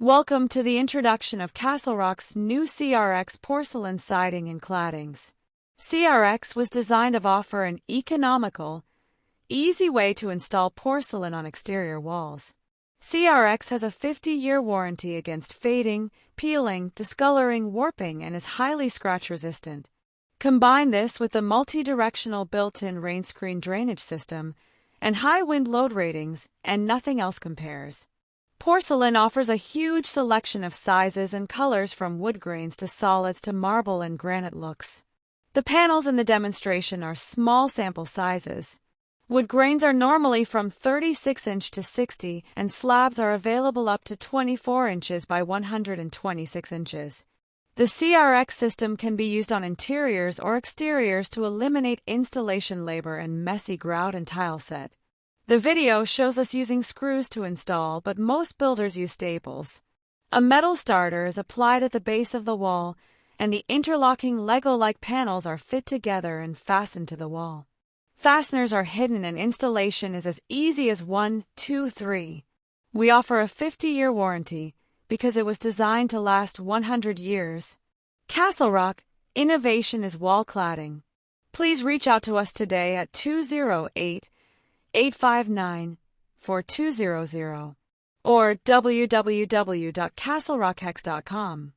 Welcome to the introduction of CastleRock's new CRX porcelain siding and claddings. CRX was designed to offer an economical, easy way to install porcelain on exterior walls. CRX has a 50-year warranty against fading, peeling, discoloring, warping, and is highly scratch-resistant. Combine this with the multi-directional built-in rain screen drainage system and high wind load ratings, and nothing else compares. Porcelain offers a huge selection of sizes and colors, from wood grains to solids to marble and granite looks. The panels in the demonstration are small sample sizes. Wood grains are normally from 36 inch to 60, and slabs are available up to 24 inches by 126 inches. The CRX system can be used on interiors or exteriors to eliminate installation labor and messy grout and tile set. The video shows us using screws to install, but most builders use staples. A metal starter is applied at the base of the wall, and the interlocking Lego-like panels are fit together and fastened to the wall. Fasteners are hidden and installation is as easy as 1, 2, 3. We offer a 50-year warranty because it was designed to last 100 years. CastleRock, innovation is wall cladding. Please reach out to us today at 208-859-4200 or www.castlerockhex.com.